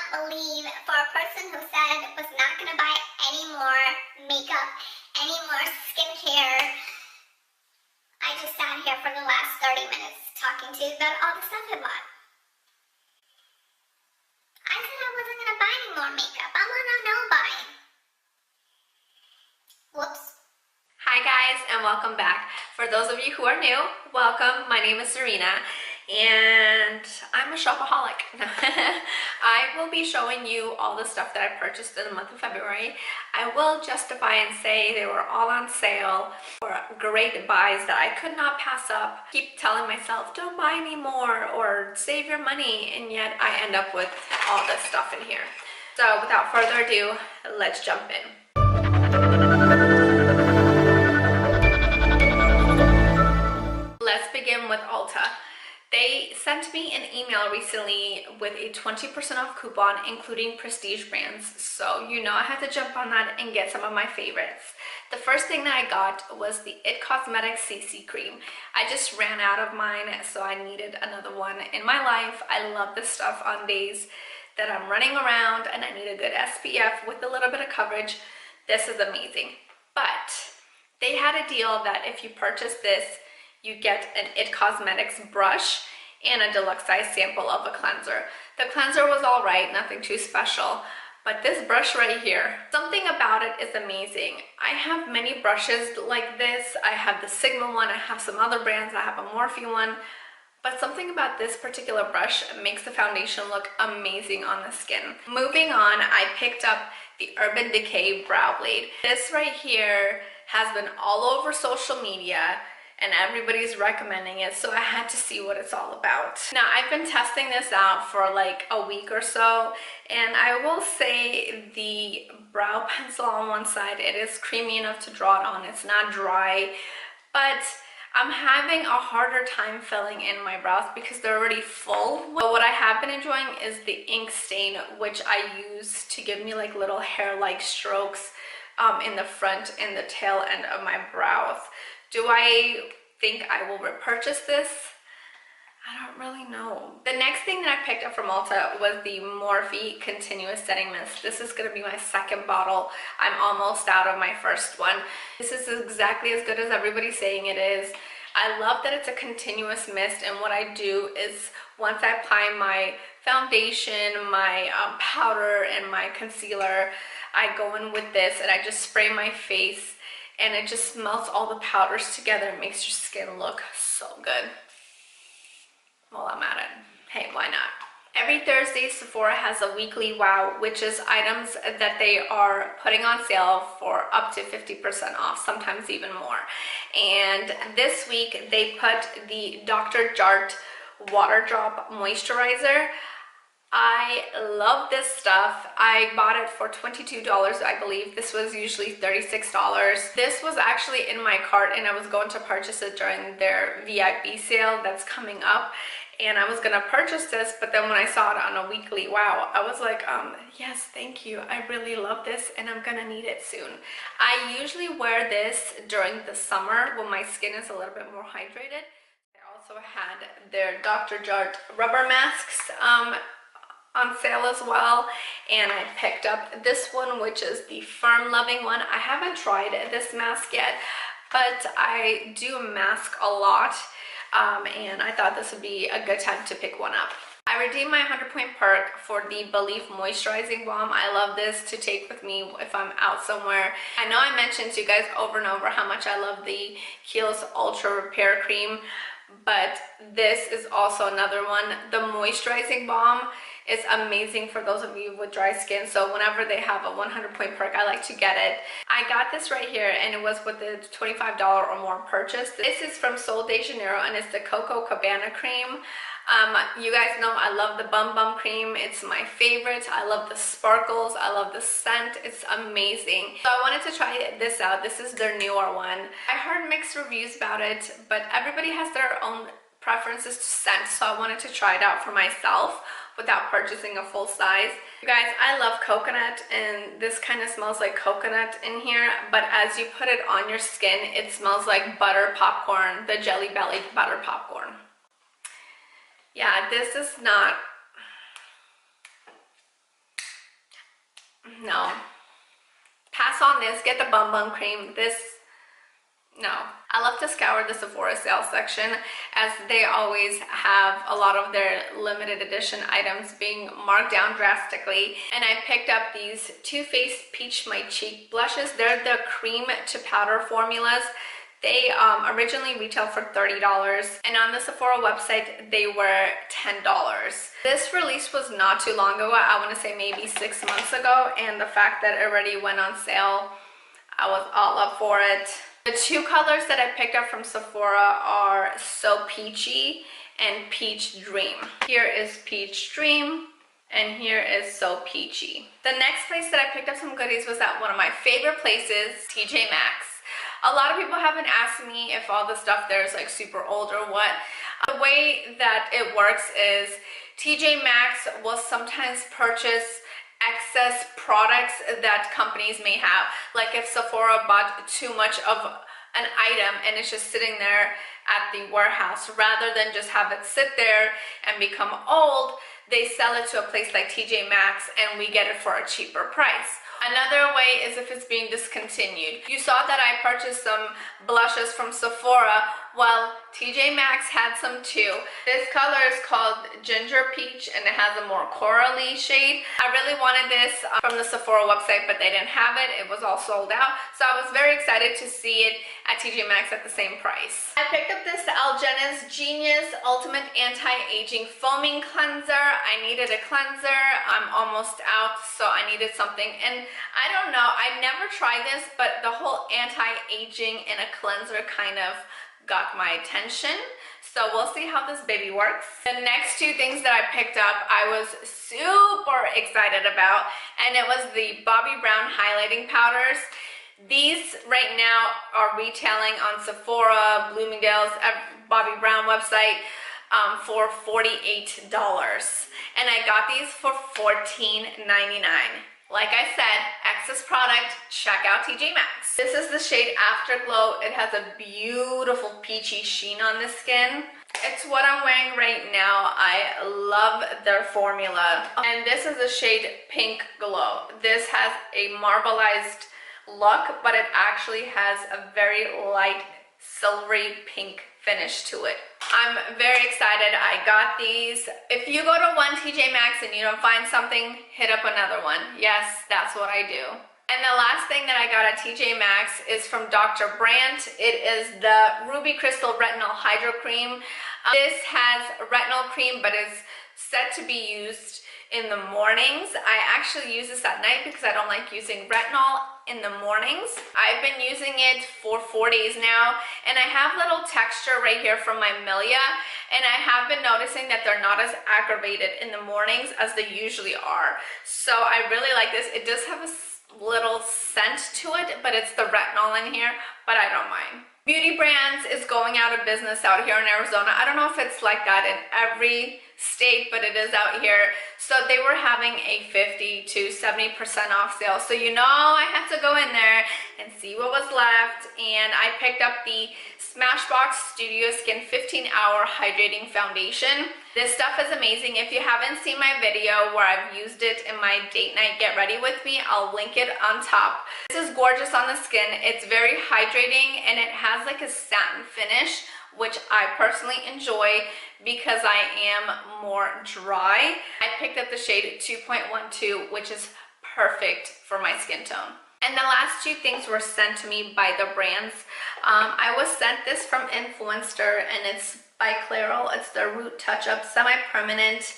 believe for a person who said was not going to buy any more makeup, any more skincare, I just sat here for the last 30 minutes talking to you about all the stuff I bought. I said I wasn't going to buy any more makeup. I'm on a no buy. Whoops. Hi guys, and welcome back. For those of you who are new, welcome. My name is Serena and I'm a shopaholic. I will be showing you all the stuff that I purchased in the month of February. I will justify and say they were all on sale or great buys that I could not pass up. Keep telling myself don't buy any more or save your money, and yet I end up with all this stuff in here. So without further ado, let's jump in. Let's begin with Ulta. They sent me an email recently with a 20% off coupon, including prestige brands. So, you know, I had to jump on that and get some of my favorites. The first thing that I got was the It Cosmetics CC Cream. I just ran out of mine, so I needed another one in my life. I love this stuff on days that I'm running around and I need a good SPF with a little bit of coverage. This is amazing. But they had a deal that if you purchase this, you get an It Cosmetics brush and a deluxe size sample of a cleanser. The cleanser was all right, nothing too special, but this brush right here, something about it is amazing. I have many brushes like this. I have the Sigma one, I have some other brands, I have a Morphe one, but something about this particular brush makes the foundation look amazing on the skin. Moving on, I picked up the Urban Decay Brow Blade. This right here has been all over social media and everybody's recommending it, so I had to see what it's all about. Now, I've been testing this out for like a week or so, and I will say the brow pencil on one side, it is creamy enough to draw it on. It's not dry, but I'm having a harder time filling in my brows because they're already full. But what I have been enjoying is the ink stain, which I use to give me like little hair-like strokes in the front and the tail end of my brows. Do I think I will repurchase this? I don't really know. The next thing that I picked up from Ulta was the Morphe Continuous Setting Mist. This is going to be my second bottle. I'm almost out of my first one. This is exactly as good as everybody's saying it is. I love that it's a continuous mist, and what I do is once I apply my foundation, my powder, and my concealer, I go in with this and I just spray my face, and it just melts all the powders together and makes your skin look so good. While I'm at it, hey, why not? Every Thursday, Sephora has a weekly wow, which is items that they are putting on sale for up to 50% off, sometimes even more. And this week, they put the Dr. Jart Water Drop Moisturizer. I love this stuff. I bought it for $22, I believe. This was usually $36. This was actually in my cart and I was going to purchase it during their VIP sale that's coming up. And I was gonna purchase this, but then when I saw it on a weekly wow, I was like, yes, thank you. I really love this and I'm gonna need it soon. I usually wear this during the summer when my skin is a little bit more hydrated. They also had their Dr. Jart rubber masks on sale as well, and I picked up this one, which is the Firm Loving one. I haven't tried this mask yet, but I do mask a lot, and I thought this would be a good time to pick one up. I redeemed my 100-point perk for the Belief Moisturizing Balm. I love this to take with me if I'm out somewhere. I know I mentioned to you guys over and over how much I love the Kiehl's Ultra Repair Cream, but this is also another one. The moisturizing balm is amazing for those of you with dry skin, so whenever they have a 100-point perk, I like to get it. I got this right here and it was with the $25 or more purchase. This is from Sol de Janeiro and it's the Coco Cabana cream. You guys know I love the Bum Bum cream. It's my favorite. I love the sparkles. I love the scent. It's amazing. So I wanted to try this out. This is their newer one. I heard mixed reviews about it, but everybody has their own preferences to scent, so I wanted to try it out for myself without purchasing a full size. You guys, I love coconut, and this kind of smells like coconut in here, but as you put it on your skin, it smells like butter popcorn, the Jelly Belly butter popcorn. Yeah, this is not no. Pass on this, get the Bum Bum Cream. This, no. I love to scour the Sephora sales section, as they always have a lot of their limited edition items being marked down drastically. And I picked up these Too Faced Peach My Cheek blushes. They're the cream to powder formulas. They originally retailed for $30, and on the Sephora website they were $10. This release was not too long ago. I want to say maybe 6 months ago, and the fact that it already went on sale, I was all up for it. The two colors that I picked up from Sephora are So Peachy and Peach Dream. Here is Peach Dream, and here is So Peachy. The next place that I picked up some goodies was at one of my favorite places, Tjmaxx. A lot of people have been asking me if all the stuff there is like super old or what. The way that it works is Tjmaxx will sometimes purchase excess products that companies may have. Like if Sephora bought too much of an item and it's just sitting there at the warehouse, rather than just have it sit there and become old, they sell it to a place like Tjmaxx and we get it for a cheaper price. Another way is if it's being discontinued. You saw that I purchased some blushes from Sephora. Well, Tjmaxx had some too. This color is called Ginger Peach and it has a more corally shade. I really wanted this from the Sephora website, but they didn't have it. It was all sold out. So I was very excited to see it at Tjmaxx at the same price. I picked up this Algena's Genius Ultimate Anti-Aging Foaming Cleanser. I needed a cleanser. I'm almost out, so I needed something. And I don't know, I never tried this, but the whole anti-aging in a cleanser kind of got my attention. So we'll see how this baby works. The next two things that I picked up, I was super excited about, and it was the Bobbi Brown highlighting powders. These right now are retailing on Sephora, Bloomingdale's, Bobbi Brown website for $48. And I got these for $14.99. Like I said, excess product, check out Tjmaxx. This is the shade Afterglow. It has a beautiful peachy sheen on the skin. It's what I'm wearing right now. I love their formula. And this is the shade Pink Glow. This has a marbleized look, but it actually has a very light silvery pink finish to it. I'm very excited. I got these. If you go to one Tjmaxx and you don't find something, hit up another one. Yes, that's what I do. And the last thing that I got at Tjmaxx is from Dr. Brandt. It is the Ruby Crystal Retinol Hydro Cream. This has retinol cream, but is set to be used in the mornings. I actually use this at night because I don't like using retinol in the mornings. I've been using it for 4 days now, and I have little texture right here from my milia, and I have been noticing that they're not as aggravated in the mornings as they usually are. So I really like this. It does have a little scent to it, but it's the retinol in here, but I don't mind. Beauty Brands is going out of business out here in Arizona. I don't know if it's like that in every state, but it is out here. So they were having a 50 to 70% off sale. So you know I had to go in there and see what was left. And I picked up the Smashbox Studio Skin 15-Hour Hydrating Foundation. This stuff is amazing. If you haven't seen my video where I've used it in my date night get ready with me, I'll link it on top. This is gorgeous on the skin. It's very hydrating and it has like a satin finish, which I personally enjoy because I am more dry. I picked up the shade 2.12, which is perfect for my skin tone. And the last two things were sent to me by the brands. I was sent this from Influencer, and it's by Clairol. It's the Root Touch-Up Semi-Permanent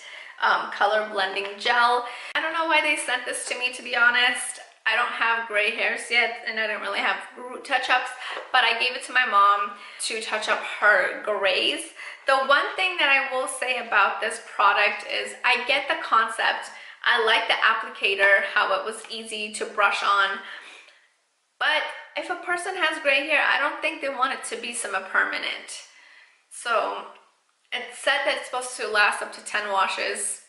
Color Blending Gel. I don't know why they sent this to me, to be honest. I don't have gray hairs yet, and I don't really have root touch-ups, but I gave it to my mom to touch up her grays. The one thing that I will say about this product is I get the concept. I like the applicator, how it was easy to brush on, but if a person has gray hair, I don't think they want it to be semi-permanent. So it said that it's supposed to last up to 10 washes.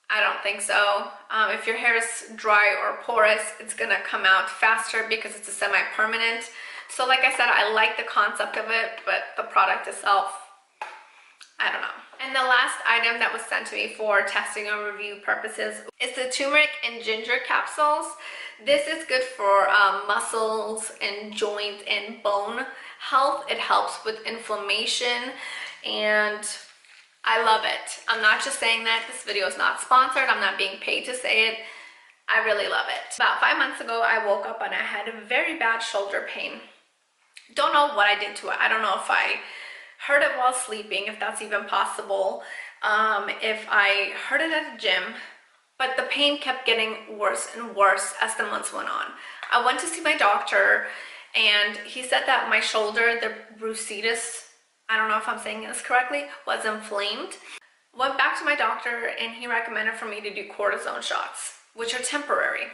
I don't think so. If your hair is dry or porous, it's gonna come out faster because it's a semi-permanent. So like I said, I like the concept of it, but the product itself, I don't know. And the last item that was sent to me for testing and review purposes is the turmeric and ginger capsules. This is good for muscles and joint and bone health. It helps with inflammation and I love it. I'm not just saying that. This video is not sponsored. I'm not being paid to say it. I really love it. About 5 months ago, I woke up and I had a very bad shoulder pain. Don't know what I did to it. I don't know if I heard it while sleeping, if that's even possible, if I heard it at the gym, but the pain kept getting worse and worse as the months went on. I went to see my doctor and he said that my shoulder, the bursitis, I don't know if I'm saying this correctly, was inflamed. Went back to my doctor and he recommended for me to do cortisone shots, which are temporary.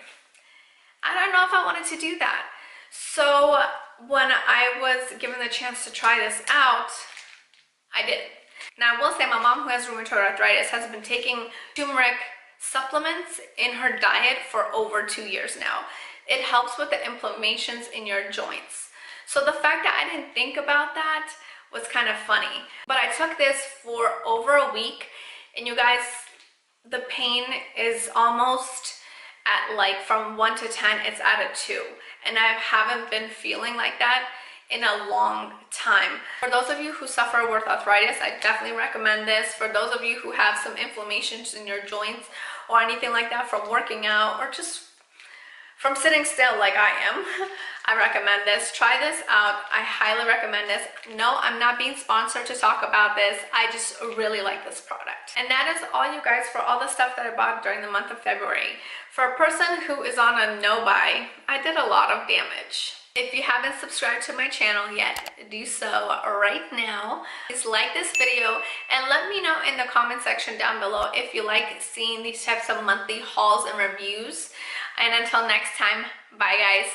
I don't know if I wanted to do that. So when I was given the chance to try this out, I did. Now I will say my mom, who has rheumatoid arthritis, has been taking turmeric supplements in her diet for over 2 years now. It helps with the inflammations in your joints. So the fact that I didn't think about that was kind of funny. But I took this for over a week and you guys, the pain is almost at like from 1 to 10, it's at a 2. And I haven't been feeling like that in a long time. For those of you who suffer with arthritis, I definitely recommend this. For those of you who have some inflammations in your joints or anything like that from working out or just from sitting still like I am, I recommend this. Try this out. I highly recommend this. No, I'm not being sponsored to talk about this. I just really like this product. And that is all, you guys, for all the stuff that I bought during the month of February. For a person who is on a no buy, I did a lot of damage. If you haven't subscribed to my channel yet, do so right now. Please like this video and let me know in the comment section down below if you like seeing these types of monthly hauls and reviews. And until next time, bye guys.